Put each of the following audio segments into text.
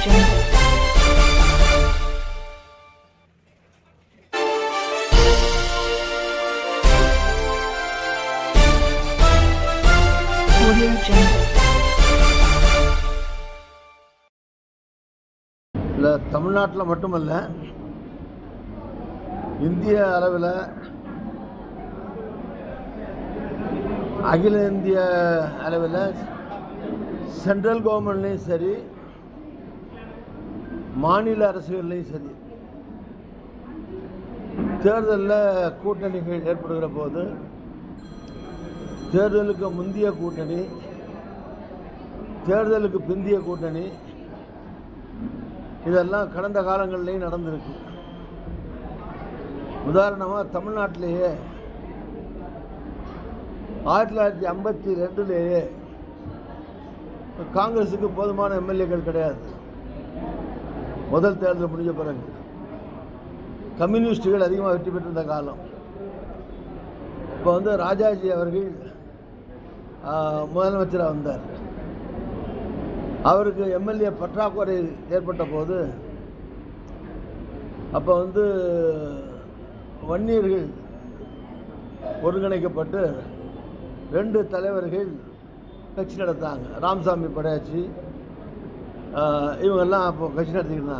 Jungle. Audio Jungle. இல்லை தமிழ்நாட்டில் மட்டுமல்ல, இந்திய அளவில் அகில இந்திய அளவில் சென்ட்ரல் கவர்மெண்ட்லேயும் சரி, மாநில அரசுகள்லேயும் சரி, தேர்தலில் கூட்டணிகள் ஏற்படுகிற போது தேர்தலுக்கு முந்தைய கூட்டணி, தேர்தலுக்கு பிந்திய கூட்டணி, இதெல்லாம் கடந்த காலங்கள்லேயும் நடந்திருக்கு. உதாரணமாக தமிழ்நாட்டிலேயே 1952 காங்கிரஸுக்கு போதுமான எம்எல்ஏக்கள் கிடையாது. முதல் தேர்தல் முடிஞ்ச பிறகு கம்யூனிஸ்டுகள் அதிகமாக வெற்றி பெற்றிருந்த காலம். இப்போ ராஜாஜி அவர்கள் முதலமைச்சராக வந்தார். அவருக்கு எம்எல்ஏ பற்றாக்குறை ஏற்பட்ட போது அப்போ வன்னியர்கள் ஒருங்கிணைக்கப்பட்டு 2 தலைவர்கள் கட்சி நடத்தாங்க. ராமசாமி படையாச்சி இவங்கெல்லாம் அப்போ கட்சி நடத்திக்கிட்டு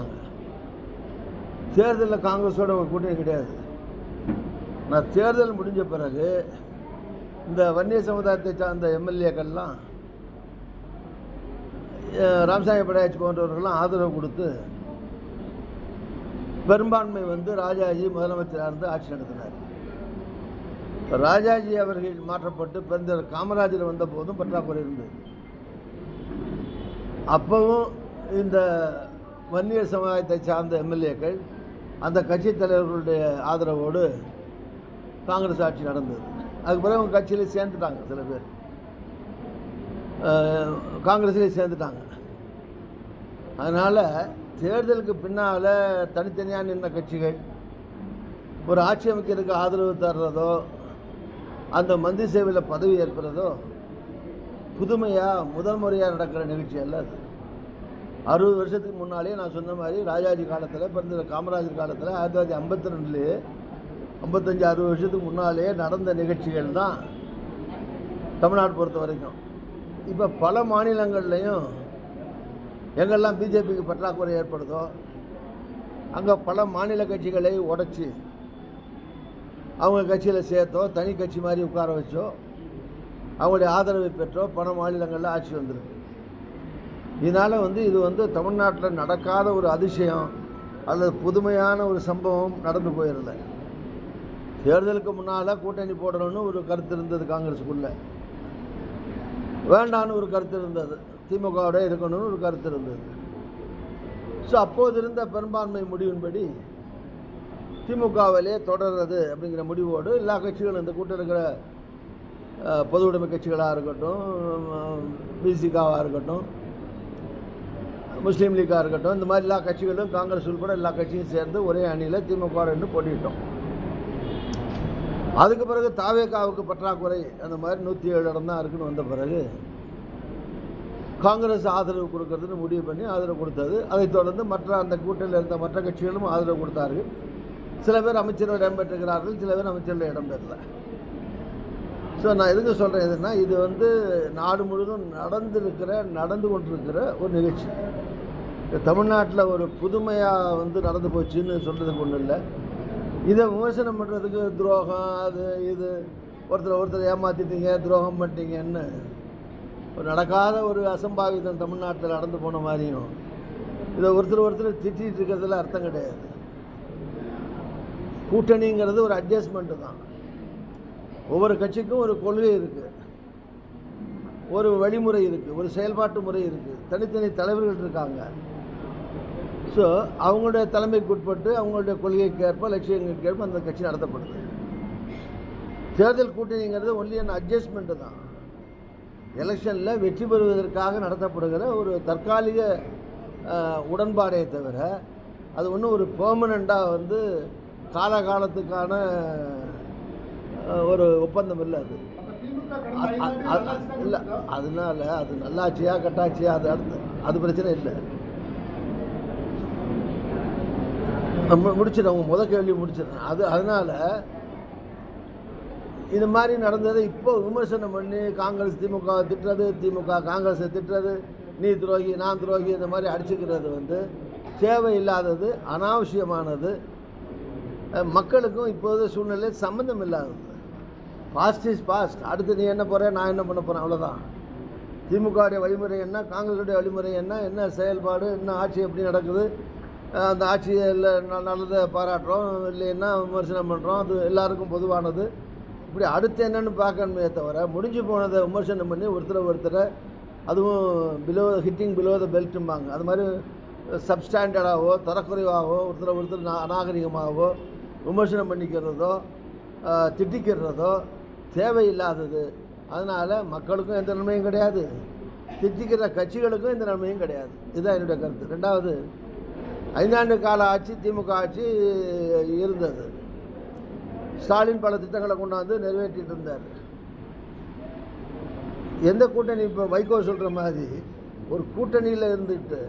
தேர்தலில் காங்கிரஸோட ஒரு கூட்டணி கிடையாது. நான் தேர்தல் முடிஞ்ச பிறகு இந்த வன்னிய சமுதாயத்தை சார்ந்த எம்எல்ஏக்கள்லாம் ராமசாமி படையாச்சி போன்றவர்கள்லாம் ஆதரவு கொடுத்து பெரும்பான்மை ராஜாஜி முதலமைச்சராக இருந்து ஆட்சி நடத்தினார். ராஜாஜி அவர்கள் மாற்றப்பட்டு பெருந்தர் காமராஜர் வந்த போதும் பற்றாக்குறை இருந்தது. அப்பவும் இந்த வன்னிய சமுதாயத்தை சார்ந்த எம்எல்ஏக்கள் அந்த கட்சி தலைவர்களுடைய ஆதரவோடு காங்கிரஸ் ஆட்சி நடந்தது. அதுக்கு பிறகு அவங்க கட்சியில் சேர்ந்துட்டாங்க. சில பேர் காங்கிரஸிலே சேர்ந்துட்டாங்க. அதனால் தேர்தலுக்கு பின்னால் தனித்தனியாக நின்ற கட்சிகள் ஒரு ஆட்சி அமைக்கிறதுக்கு ஆதரவு தர்றதோ, அந்த மந்திரி சேவையில் பதவி ஏற்படுறதோ புதுமையாக முதல் முறையாக நடக்கிற நிகழ்ச்சி அல்ல. அது 60 வருஷத்துக்கு முன்னாலே நான் சொன்ன மாதிரி ராஜாஜி காலத்தில், பிறந்த காமராஜர் காலத்தில் 1952 55 60 வருஷத்துக்கு முன்னாலே நடந்த நிகழ்ச்சிகள் தான் தமிழ்நாடு பொறுத்த வரைக்கும். இப்போ பல மாநிலங்கள்லையும் எங்கெல்லாம் பிஜேபிக்கு பற்றாக்குறை ஏற்படுதோ அங்கே பல மாநில கட்சிகளை உடைச்சி அவங்க கட்சியில் சேர்த்தோ, தனி கட்சி மாதிரி உட்கார வச்சோ, அவங்களுடைய ஆதரவை பெற்றோ பல மாநிலங்களில் ஆட்சி வந்திருக்கு. இதனால் இது தமிழ்நாட்டில் நடக்காத ஒரு அதிசயம் அல்லது புதுமையான ஒரு சம்பவம் நடந்து போயிடல. தேர்தலுக்கு முன்னால் கூட்டணி போடணும்னு ஒரு கருத்து இருந்தது காங்கிரஸுக்குள்ளே, வேண்டான்னு ஒரு கருத்து இருந்தது, திமுகவோட இருக்கணும்னு ஒரு கருத்து இருந்தது. ஸோ அப்போது இருந்த பெரும்பான்மை முடிவின்படி திமுகவிலே தொடர்றது அப்படிங்கிற முடிவோடு எல்லா கட்சிகளும், இந்த கூட்டம் இருக்கிற பொது உடைமை கட்சிகளாக இருக்கட்டும், பிசிகாவாக இருக்கட்டும், முஸ்லீம் லீக்காக இருக்கட்டும், இந்த மாதிரி எல்லா கட்சிகளும் காங்கிரஸ் உள்பட எல்லா கட்சியும் சேர்ந்து ஒரே அணியில் திமுக போட்டிட்டோம். அதுக்கு பிறகு தாவேகாவுக்கு பற்றாக்குறை அந்த மாதிரி 107 இடம் தான் இருக்குன்னு வந்த பிறகு காங்கிரஸ் ஆதரவு கொடுக்கறதுன்னு முடிவு பண்ணி ஆதரவு கொடுத்தது. அதைத் தொடர்ந்து மற்ற அந்த கூட்டணியில் இருந்த மற்ற கட்சிகளும் ஆதரவு கொடுத்தார்கள். சில பேர் அமைச்சர்கள் இடம்பெற்றிருக்கிறார்கள், சில பேர் அமைச்சர்கள் இடம்பெறல. ஸோ நான் எதுக்கு சொல்கிறேன், எதுனா இது நாடு முழுவதும் நடந்து கொண்டிருக்கிற ஒரு நிகழ்ச்சி. தமிழ்நாட்டில் ஒரு புதுமையாக நடந்து போச்சுன்னு சொல்கிறதுக்கு ஒன்றும் இல்லை. இதை விமர்சனம் பண்ணுறதுக்கு துரோகம், அது இது, ஒருத்தர் ஏமாற்றிட்டீங்க, துரோகம் பண்ணிட்டீங்கன்னு ஒரு நடக்காத ஒரு அசம்பாவிதம் தமிழ்நாட்டில் நடந்து போன மாதிரியும் இதை ஒருத்தர் திட்டிகிட்டு இருக்கிறதுல அர்த்தம் கிடையாது. கூட்டணிங்கிறது ஒரு அட்ஜஸ்ட்மெண்ட்டு தான். ஒவ்வொரு கட்சிக்கும் ஒரு கொள்கை இருக்குது, ஒரு வழிமுறை இருக்குது, ஒரு செயல்பாட்டு முறை இருக்குது, தனித்தனி தலைவர்கள் இருக்காங்க. ஸோ அவங்களுடைய தலைமைக்கு உட்பட்டு அவங்களுடைய கொள்கைக்கு ஏற்ப, லட்சியங்களுக்கு ஏற்ப அந்த கட்சி நடத்தப்படுது. தேர்தல் கூட்டணிங்கிறது ஒன்லி அன் அட்ஜஸ்ட்மெண்ட்டு தான். எலெக்ஷனில் வெற்றி பெறுவதற்காக நடத்தப்படுகிற ஒரு தற்காலிக உடன்பாடே தவிர அது ஒன்றும் ஒரு பெர்மனண்ட்டாக காலகாலத்துக்கான ஒரு ஒப்பந்தம் இல்லை. அது இல்லை, அதனால அது நல்லாட்சியா கட்டாட்சியா அது பிரச்சனை இல்லை. முடிச்சிடறேன், உங்கள் முதல் கேள்வி முடிச்சிடறேன். அதனால் இது மாதிரி நடந்ததை இப்போ விமர்சனம் பண்ணி காங்கிரஸ் திமுக திட்டுறது, திமுக காங்கிரஸை திட்டுறது, நீ துரோகி நான் துரோகி இந்த மாதிரி அடிச்சுக்கிறது வந்து தேவையில்லாதது, அனாவசியமானது, மக்களுக்கும் இப்போது சூழ்நிலை சம்மந்தம் இல்லாதது. Past is past. அடுத்து நீ என்ன போகிற, நான் என்ன பண்ண போகிறேன், அவ்வளோதான். திமுகவுடைய வழிமுறை என்ன, காங்கிரஸுடைய வழிமுறை என்ன, என்ன செயல்பாடு, என்ன ஆட்சி எப்படி நடக்குது, அந்த ஆட்சியில் நல்லதை பாராட்டுறோம், இல்லைன்னா விமர்சனம் பண்ணுறோம், அது எல்லாருக்கும் பொதுவானது. இப்படி அடுத்து என்னென்னு பார்க்கணுமே தவிர முடிஞ்சு போனதை விமர்சனம் பண்ணி ஒருத்தரை அதுவும் ஹிட்டிங் பிலோ த பெல்ட்டும்பாங்க, அது மாதிரி சப்ஸ்டாண்டர்டாகவோ தரக்குறைவாகவோ ஒருத்தர் அநாகரிகமாகவோ விமர்சனம் பண்ணிக்கிறதோ திட்டிக்கிறதோ தேவையில்லாதது. அதனால் மக்களுக்கும் எந்த நன்மையும் கிடையாது, திட்டிக்கிற கட்சிகளுக்கும் எந்த நன்மையும் கிடையாது. இதுதான் என்னுடைய கருத்து. ரெண்டாவது, 5 ஆண்டு கால ஆட்சி திமுக ஆட்சி இருந்தது. ஸ்டாலின் பல திட்டங்களை கொண்டாந்து நிறைவேற்றிட்டு இருந்தார். எந்த கூட்டணி, இப்போ வைகோ சொல்கிற மாதிரி ஒரு கூட்டணியில் இருந்துட்டு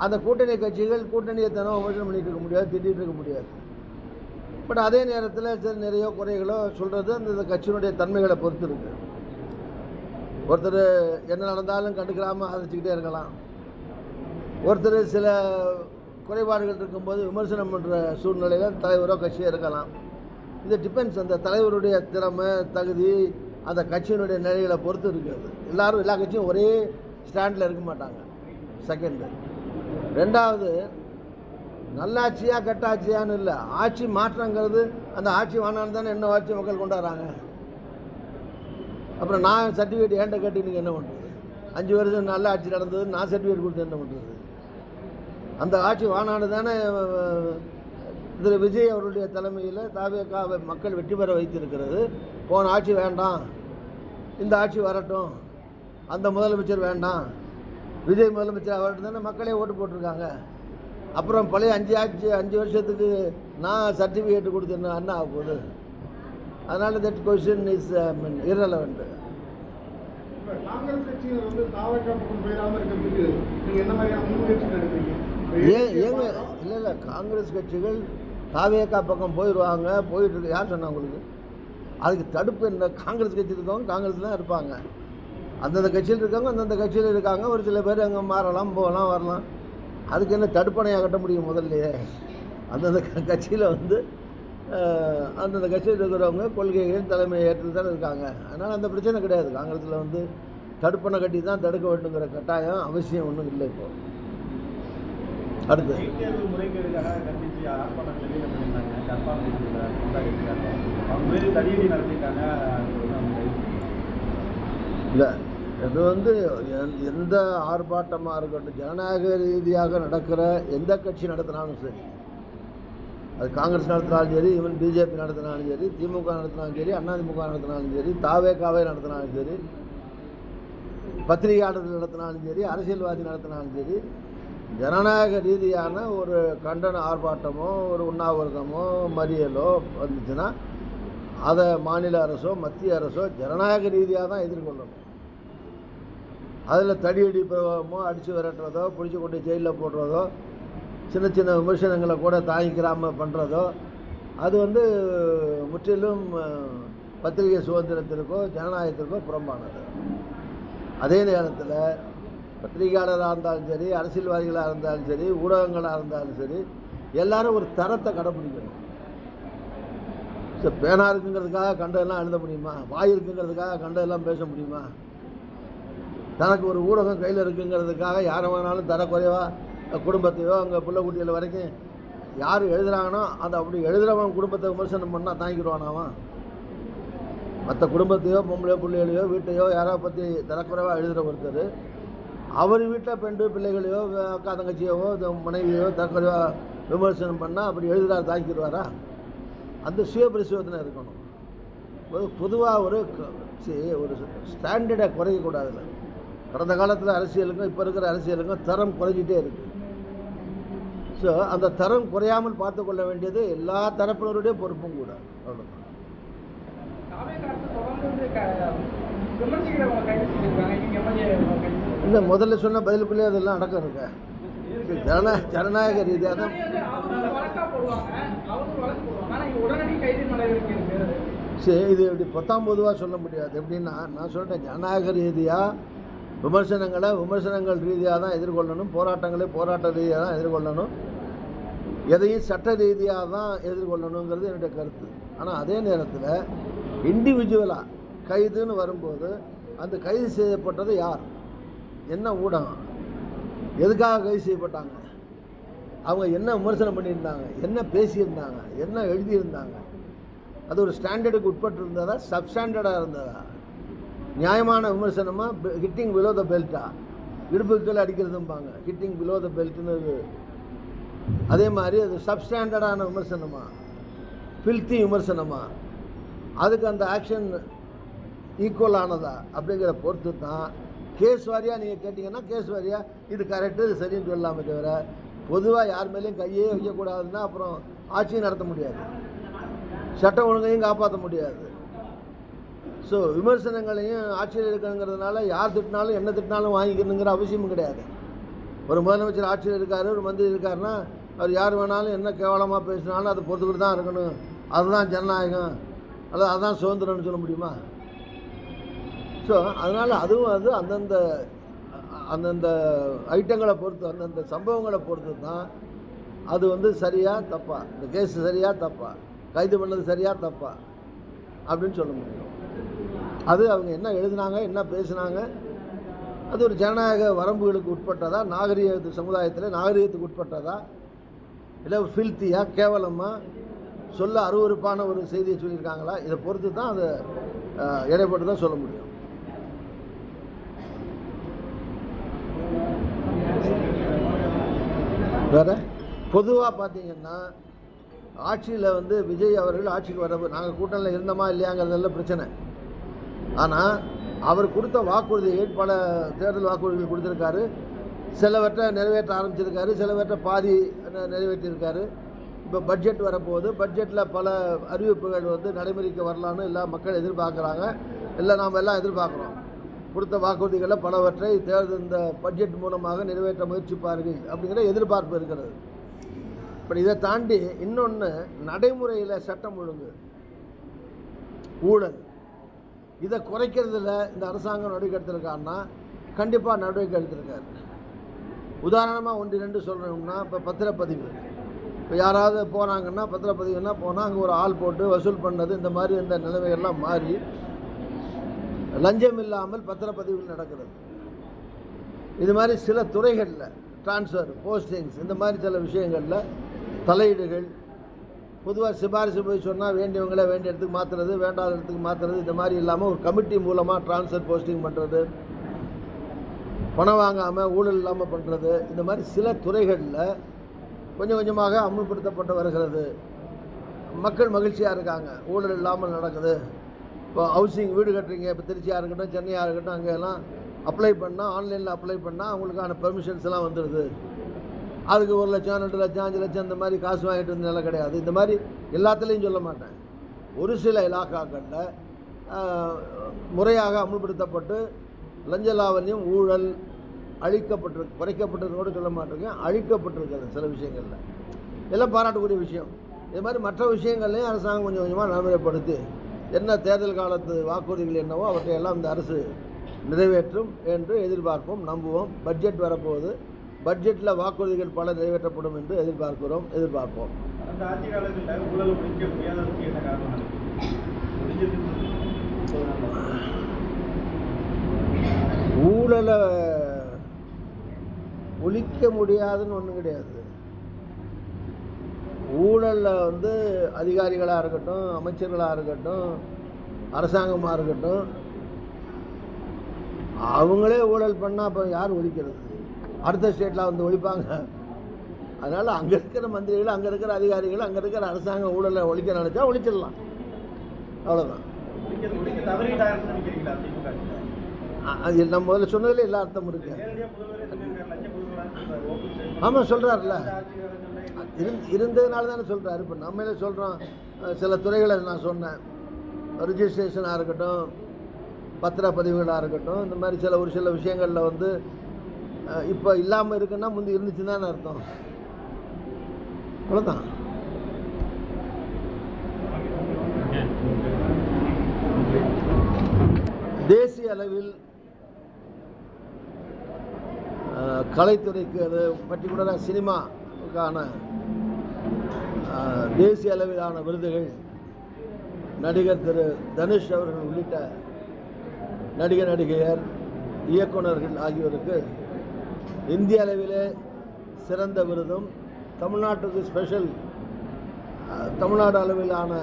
அந்த கூட்டணி கட்சிகள் கூட்டணியை விமர்சனம் பண்ணிட்டு இருக்க முடியாது, திட்டிகிட்டு இருக்க முடியாது. பட் அதே நேரத்தில் சரி நிறைய குறைகளோ சொல்கிறது அந்த கட்சியினுடைய தன்மைகளை பொறுத்து இருக்கு. ஒருத்தர் என்ன நடந்தாலும் கண்டுக்கிறாமல் ஆதரிச்சுக்கிட்டே இருக்கலாம், ஒருத்தர் சில குறைபாடுகள் இருக்கும்போது விமர்சனம் பண்ணுற சூழ்நிலையில் தலைவரோ கட்சியோ இருக்கலாம். இது டிபெண்ட்ஸ், அந்த தலைவருடைய திறமை தகுதி அந்த கட்சியினுடைய நிலைகளை பொறுத்து இருக்கிறது. எல்லாரும் எல்லா கட்சியும் ஒரே ஸ்டாண்டில் இருக்க மாட்டாங்க. செகண்டு. ரெண்டாவது, நல்லாட்சியா கெட்டாட்சியான்னு இல்லை, ஆட்சி மாற்றங்கிறது அந்த ஆட்சி வேணான்னு தானே என்ன ஆட்சி மக்கள் கொண்டாடுறாங்க. அப்புறம் நான் சர்டிஃபிகேட் ஏன்ட்ட கட்டி நீங்கள் என்ன பண்ணுறது, 5 வருஷம் நல்ல ஆட்சி நடந்தது நான் சர்டிஃபிகேட் கொடுத்து என்ன பண்ணுறது. அந்த ஆட்சி வானான்னு தானே திரு விஜய் அவருடைய தலைமையில் தாவேகாவை மக்கள் வெற்றி பெற வைத்திருக்கிறது. போன ஆட்சி வேண்டாம், இந்த ஆட்சி வரட்டும், அந்த முதலமைச்சர் வேண்டாம், விஜய் முதலமைச்சர் வரட்டும் தானே மக்களே ஓட்டு போட்டிருக்காங்க. அப்புறம் பழைய 5 வருஷத்துக்கு நான் சர்டிஃபிகேட் கொடுத்து என்ன ஆக போகுது. அதனால் that question is irrelevant. Congress கட்சியினர் வந்து தாவேகா பக்கம் போயிடாமல் இருக்கிறதுக்கு நீங்கள் என்ன மாதிரியான முன்முயற்சி எடுப்பீங்க? ஏங்க இல்லை காங்கிரஸ் கட்சிகள் தாவேகா பக்கம் போயிடுவாங்க, போயிட்டு இருக்கு. யார் சொன்னா உங்களுக்கு? அதுக்கு தடுப்பு என்ன? காங்கிரஸ் கட்சி இருக்கவங்க காங்கிரஸ் தான் இருப்பாங்க, அந்தந்த கட்சியில் இருக்கவங்க அந்தந்த கட்சியில் இருக்காங்க. ஒரு சில பேர் அங்கே மாறலாம், போகலாம், வரலாம். அதுக்கு என்ன தடுப்பணையாக கட்ட முடியும்? முதல்லையே அந்தந்த கட்சியில் வந்து அந்தந்த கட்சியில் இருக்கிறவங்க கொள்கைகள் தலைமையை ஏற்று தான் இருக்காங்க. அதனால் அந்த பிரச்சனை கிடையாது. காங்கிரஸில் வந்து தடுப்பணை கட்டி தான் தடுக்க வேண்டுங்கிற கட்டாயம் அவசியம் ஒன்றும் இல்லை. இப்போ அடுத்து இல்லை, இது வந்து எந்த ஆர்ப்பாட்டமாக இருக்கட்டும், ஜனநாயக ரீதியாக நடக்கிற எந்த கட்சி நடத்தினாலும் சரி, அது காங்கிரஸ் நடத்தினாலும் சரி, ஈவன் பிஜேபி நடத்தினாலும் சரி, திமுக நடத்தினாலும் சரி, அதிமுக நடத்தினாலும் சரி, தாவேகாவை நடத்தினாலும் சரி, பத்திரிகையாளர்கள் நடத்தினாலும் சரி, அரசியல்வாதி நடத்தினாலும் சரி, ஜனநாயக ரீதியான ஒரு கண்டன ஆர்ப்பாட்டமோ ஒரு உண்ணாவிரதமோ மறியலோ வந்துச்சுன்னா அதை மாநில அரசோ மத்திய அரசோ ஜனநாயக ரீதியாக தான் எதிர்கொள்ளணும். அதில் தடியடி பிரயோகமோ அடித்து விரட்டுறதோ பிடிச்சி கொண்டு ஜெயிலில் போடுறதோ சின்ன சின்ன விமர்சனங்களை கூட தாங்கிக்கிறாமல் பண்ணுறதோ அது வந்து முற்றிலும் பத்திரிகை சுதந்திரத்திற்கோ ஜனநாயகத்திற்கோ புறம்பானது. அதே நேரத்தில் பத்திரிகையாளராக இருந்தாலும் சரி, அரசியல்வாதிகளாக இருந்தாலும் சரி, ஊடகங்களாக இருந்தாலும் சரி, எல்லாரும் ஒரு தரத்தை கடைப்பிடிக்கணும். பேனா இருக்குங்கிறதுக்காக கண்டதெல்லாம் எழுத முடியுமா? வாய் இருக்குங்கிறதுக்காக கண்டதெல்லாம் பேச முடியுமா? தனக்கு ஒரு ஊடகம் கையில் இருக்குங்கிறதுக்காக யாரை வேணாலும் தரக்குறைவாக குடும்பத்தையோ அங்கே பிள்ளை குட்டிகள் வரைக்கும் யார் எழுதுகிறாங்கன்னா அதை அப்படி எழுதுகிறவன் குடும்பத்தை விமர்சனம் பண்ணால் தாங்கிடுவானாவன். மற்ற குடும்பத்தையோ பொம்பளையோ பிள்ளைகளையோ வீட்டையோ யாரோ பற்றி தரக்குறைவாக எழுதுகிற ஒருத்தர் அவர் வீட்டில் பெண்டு பிள்ளைகளையோ அக்கா தங்கச்சியோவோ மனைவியோ தரக்குறைவாக விமர்சனம் பண்ணால் அப்படி எழுதுகிறார் தாங்கிடுவாரா? அந்த சுய பரிசோதனை இருக்கணும். பொதுவாக ஒரு ஸ்டாண்டர்டை குறையக்கூடாதுல்ல. கடந்த காலத்தில் அரசியலுக்கும் இப்போ இருக்கிற அரசியலுக்கும் தரம் குறைஞ்சிட்டே இருக்குது. ஸோ அந்த தரம் குறையாமல் பார்த்து கொள்ள வேண்டியது எல்லா தரப்பினருடைய பொறுப்பும் கூட. அவ்வளோதான். இல்லை, முதல்ல சொன்ன பதிலுக்குள்ளே அதெல்லாம் அடக்கம் இருக்க. ஜனநாயக ரீதியாக தான் சரி. இது இப்படி 19 சொல்ல முடியாது. எப்படின்னா நான் சொல்கிறேன், ஜனநாயக ரீதியாக விமர்சனங்கள் ரீதியாக தான் எதிர்கொள்ளணும், போராட்ட ரீதியாக தான் எதிர்கொள்ளணும், எதையும் சட்ட ரீதியாக தான் எதிர்கொள்ளணுங்கிறது என்னுடைய கருத்து. ஆனால் அதே நேரத்தில் இண்டிவிஜுவலாக கைதுன்னு வரும்போது அந்த கைது செய்யப்பட்டது யார், என்ன ஊடகம், எதுக்காக கைது செய்யப்பட்டாங்க, அவங்க என்ன விமர்சனம் பண்ணியிருந்தாங்க, என்ன பேசியிருந்தாங்க, என்ன எழுதியிருந்தாங்க, அது ஒரு ஸ்டாண்டர்டுக்கு உட்பட்டு இருந்ததா, சப்ஸ்டாண்டர்டாக இருந்ததா, நியாயமான விமர்சனமாக, ஹிட்டிங் பிலோ த பெல்ட்டா, இடுப்புக்கள் அடிக்கிறதும்பாங்க, ஹிட்டிங் பிலோ த பெல்ட்னு. அதே மாதிரி அது சப்ஸ்டாண்டர்டான விமர்சனமா, ஃபில்த்தி விமர்சனமா, அதுக்கு அந்த ஆக்ஷன் ஈக்குவல் ஆனதா அப்படிங்கிற பொறுத்து தான் கேஸ் வாரியாக நீங்கள் கேட்டிங்கன்னா கேஸ் வாரியாக இது கரெக்டு இது சரின்னு சொல்லலாமே தவிர பொதுவாக யார் மேலேயும் கையே வைக்கக்கூடாதுன்னா அப்புறம் ஆட்சியும் நடத்த முடியாது, சட்டம் ஒழுங்கையும் காப்பாற்ற முடியாது. ஸோ விமர்சனங்களையும் ஆட்சியில் இருக்கணுங்கிறதுனால யார் திட்டினாலும் என்ன திட்டினாலும் வாங்கிக்கணுங்கிற அவசியமும் கிடையாது. ஒரு முதலமைச்சர் ஆட்சியில் இருக்கார், ஒரு மந்திரி இருக்காருன்னா அவர் யார் வேணாலும் என்ன கேவலமாக பேசினாலும் அதை பொறுத்துக்கிட்டு தான் இருக்கணும், அதுதான் ஜனநாயகம், அதுதான் சுதந்திரம்னு சொல்ல முடியுமா? ஸோ அதனால் அதுவும் அந்தந்த ஐட்டங்களை பொறுத்து, அந்தந்த சம்பவங்களை பொறுத்து தான் அது சரியா தப்பா, இந்த கேஸ் சரியா தப்பா, கைது பண்ணது சரியா தப்பா அப்படின்னு சொல்ல முடியும். அது அவங்க என்ன எழுதினாங்க, என்ன பேசினாங்க, அது ஒரு ஜனநாயக வரம்புகளுக்கு உட்பட்டதா, நாகரிக சமுதாயத்தில் நாகரிகத்துக்கு உட்பட்டதா, இல்லை ஃபில்த்தியா, கேவலமாக, சொல்ல அருவருப்பான ஒரு செய்தியை சொல்லியிருக்காங்களா, இதை பொறுத்து தான் அதை இடைப்பட்டு தான் சொல்ல முடியும். வேறு பொதுவாக பார்த்தீங்கன்னா ஆட்சியில் விஜய் அவர்கள் ஆட்சிக்கு வர நாங்கள் கூட்டணியில் இருந்தோமா இல்லையாங்கிறதெல்லாம் பிரச்சனை. ஆனால் அவர் கொடுத்த வாக்குறுதிகள் பல தேர்தல் வாக்குறுதிகள் கொடுத்துருக்காரு, சிலவற்றை நிறைவேற்ற ஆரம்பிச்சிருக்காரு, சிலவற்றை பாதி நிறைவேற்றியிருக்காரு. இப்போ பட்ஜெட் வரப்போகுது, பட்ஜெட்டில் பல அறிவிப்புகள் நடைமுறைக்கு வரலான்னு எல்லா மக்கள் எதிர்பார்க்குறாங்க, நாம் எல்லாம் எதிர்பார்க்குறோம். கொடுத்த வாக்குறுதிகளில் பலவற்றை இந்த பட்ஜெட் மூலமாக நிறைவேற்ற முயற்சிப்பார்கள் அப்படிங்கிற எதிர்பார்ப்பு இருக்கிறது. பட் இதை தாண்டி இன்னொன்று, நடைமுறையில் சட்டம் ஒழுங்கு, ஊழல், இதை குறைக்கிறதுல இந்த அரசாங்கம் நடவடிக்கை எடுத்திருக்காருன்னா கண்டிப்பாக நடவடிக்கை எடுத்திருக்காரு. உதாரணமாக 1-2 சொல்லணும்னா, இப்போ பத்திரப்பதிவு, இப்போ யாராவது போனாங்கன்னா பத்திரப்பதிவுன்னா போனால் அங்கே ஒரு ஆள் போட்டு வசூல் பண்ணது, இந்த மாதிரி இந்த நிலைமைகள்லாம் மாறி லஞ்சம் இல்லாமல் பத்திரப்பதிவுகள் நடக்கிறது. இது மாதிரி சில துறைகளில் டிரான்ஸ்ஃபர், போஸ்டிங்ஸ், இந்த மாதிரி சில விஷயங்களில் தலையீடுகள், பொதுவாக சிபாரிசு போய் சொன்னால் வேண்டியவங்கள வேண்டிய இடத்துக்கு மாற்றுறது, வேண்டாத இடத்துக்கு மாற்றுறது, இந்த மாதிரி இல்லாமல் ஒரு கமிட்டி மூலமாக டிரான்ஸ்ஃபர் போஸ்டிங் பண்ணுறது, பணம் வாங்காமல் ஊழல் இல்லாமல் பண்ணுறது, இந்த மாதிரி சில துறைகளில் கொஞ்சம் கொஞ்சமாக அமுல்படுத்தப்பட்டு வருகிறது. மக்கள் மகிழ்ச்சியாக இருக்காங்க, ஊழல் இல்லாமல் நடக்குது. இப்போ ஹவுசிங், வீடு கட்டுறீங்க, இப்போ திருச்சியாக இருக்கட்டும், சென்னையாக இருக்கட்டும், அங்கெல்லாம் அப்ளை பண்ணால், ஆன்லைனில் அப்ளை பண்ணால் அவங்களுக்கான பெர்மிஷன்ஸ் எல்லாம் வந்துடுது. அதுக்கு 1 லட்சம் 2 லட்சம் 5 லட்சம் இந்த மாதிரி காசு வாங்கிட்டு இருந்ததெல்லாம் கிடையாது. இந்த மாதிரி எல்லாத்துலேயும் சொல்ல மாட்டேன், ஒரு சில இலாக்காக்களில் முறையாக அமுல்படுத்தப்பட்டு லஞ்ச லாவண்யம், ஊழல் அழிக்கப்பட்டிருக்கு, குறைக்கப்பட்டிருக்கோடு சொல்ல மாட்டேங்க, அழிக்கப்பட்டிருக்கிறது சில விஷயங்களில். எல்லாம் பாராட்டக்கூடிய விஷயம். இது மாதிரி மற்ற விஷயங்கள்லையும் அரசாங்கம் கொஞ்சம் கொஞ்சமாக நடைமுறைப்படுத்தி என்ன தேர்தல் காலத்து வாக்குறுதிகள் என்னவோ அவற்றை எல்லாம் இந்த அரசு நிறைவேற்றும் என்று எதிர்பார்ப்போம், நம்புவோம். பட்ஜெட் வரப்போகுது, பட்ஜெட்டில் வாக்குறுதிகள் பல நிறைவேற்றப்படும் என்று எதிர்பார்ப்போம். ஊழலை ஒழிக்க முடியாதுன்னு ஒன்றும் கிடையாது. ஊழலில் அதிகாரிகளாக இருக்கட்டும், அமைச்சர்களாக இருக்கட்டும், அரசாங்கமாக இருக்கட்டும், அவங்களே ஊழல் பண்ணால் அப்போ யார் ஒழிக்கிறது? அடுத்த ஸ்டேட்டில் ஒழிப்பாங்க. அதனால் அங்கே இருக்கிற மந்திரிகள், அங்கே இருக்கிற அதிகாரிகள், அங்கே இருக்கிற அரசாங்கம் ஊழலை ஒழிக்க நினச்சா ஒழிச்சிடலாம், அவ்வளோதான். அது நம்ம முதல்ல சொன்னதில் எல்லா அர்த்தமும் இருக்கு. ஆமாம், சொல்கிறார்ல, இருந்ததுனால தானே சொல்கிறாரு. இப்போ நம்மளே சொல்கிறோம், சில துறைகளை நான் சொன்னேன், ரிஜிஸ்ட்ரேஷனாக இருக்கட்டும், பத்திரப்பதிவுகளாக இருக்கட்டும், இந்த மாதிரி ஒரு சில விஷயங்களில் இப்போ இல்லாமல் இருக்குன்னா முந்தி இருந்துச்சுன்னு தானே அர்த்தம். அவ்வளோதான். தேசிய அளவில் கலைத்துறைக்கு அது பர்டிகுலராக சினிமாவுக்கான தேசிய அளவிலான விருதுகள் நடிகர் திரு தனுஷ் அவர்கள் உள்ளிட்ட நடிகர் நடிகையர் இயக்குநர்கள் ஆகியோருக்கு இந்திய அளவிலே சிறந்த விருதும், தமிழ்நாட்டுக்கு ஸ்பெஷல் தமிழ்நாடு அளவிலான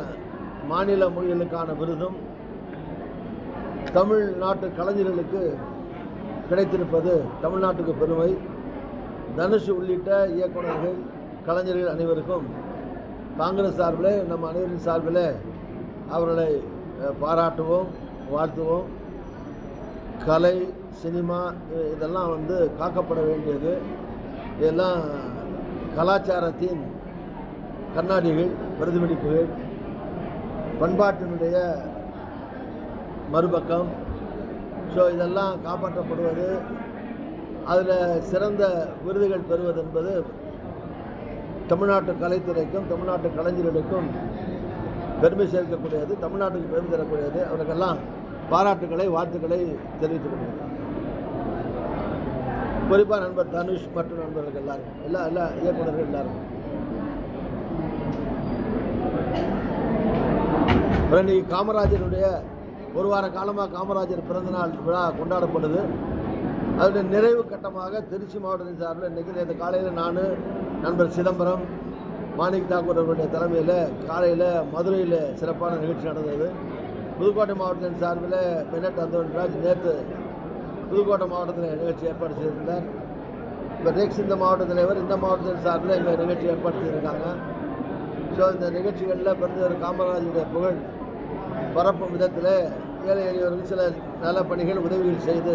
மாநில மொழிகளுக்கான விருதும் தமிழ்நாட்டு கலைஞர்களுக்கு கிடைத்திருப்பது தமிழ்நாட்டுக்கு பெருமை. தனுஷ் உள்ளிட்ட இயக்குநர்கள் கலைஞர்கள் அனைவருக்கும் காங்கிரஸ் சார்பில் நம்ம அனைவரின் சார்பில் அவர்களை பாராட்டுவோம், வாழ்த்துவோம். கலை, சினிமா இதெல்லாம் காக்கப்பட வேண்டியது. இதெல்லாம் கலாச்சாரத்தின் கண்ணாடிகள், பிரதிபலிப்புகள், பண்பாட்டினுடைய மறுபக்கம். ஸோ இதெல்லாம் காப்பாற்றப்படுவது, அதில் சிறந்த விருதுகள் பெறுவது என்பது தமிழ்நாட்டு கலைத்துறைக்கும் தமிழ்நாட்டு கலைஞர்களுக்கும் பெருமை சேர்க்கக்கூடியது, தமிழ்நாட்டுக்கு பெருமை தரக்கூடியது. அவர்களுக்கெல்லாம் பாராட்டுக்களை, வாழ்த்துக்களை தெரிவித்துக் கொள்கிறேன். குறிப்பாக நண்பர் தனுஷ் மற்றும் நண்பர்கள் எல்லாரும், எல்லா இயக்குநர்கள் எல்லாரும். இன்னைக்கு காமராஜருடைய ஒரு வார காலமாக காமராஜர் பிறந்தநாள் விழா கொண்டாடப்படுது. அதனுடைய நிறைவு கட்டமாக திருச்சி மாவட்டத்தின் சார்பில் இன்றைக்கி நேற்று காலையில் நான், நண்பர் சிதம்பரம், மாணிக் தாக்கூர் அவர்களுடைய தலைமையில் காலையில் மதுரையில் சிறப்பான நிகழ்ச்சி நடந்தது. புதுக்கோட்டை மாவட்டத்தின் சார்பில் பெனட் அந்தோன்ராஜ் நேற்று புதுக்கோட்டை மாவட்டத்தில் நிகழ்ச்சி ஏற்பாடு செய்திருந்தார். இப்போ நெக்ஸ்ட் இந்த மாவட்ட தலைவர் இந்த மாவட்டத்தின் சார்பில் எங்கள் நிகழ்ச்சி ஏற்பாடு செய்திருக்காங்க. ஸோ இந்த நிகழ்ச்சிகளில் பெருந்தவர் காமராஜருடைய புகழ் பரப்பும் விதத்தில் ஏழை எளியவர்கள் சில நல பணிகள், உதவிகள் செய்து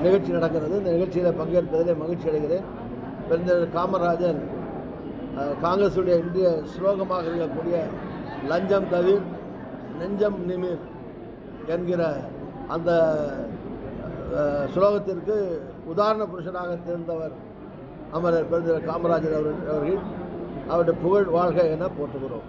நிகழ்ச்சி நடக்கிறது. இந்த நிகழ்ச்சியில் பங்கேற்பதில் மகிழ்ச்சி அடைகிறேன். பெருந்தவர் காமராஜர் காங்கிரஸுடைய இந்திய ஸ்லோகமாக இருக்கக்கூடிய லஞ்சம் தவிர் நெஞ்சம் நிமிர் என்கிற அந்த ஸ்லோகத்திற்கு உதாரண புருஷனாக தேர்ந்தவர் அமரர் பெருந்தவர் காமராஜர் அவர்கள். அவருடைய புகழ் வாழ்க என போற்றுகிறோம்.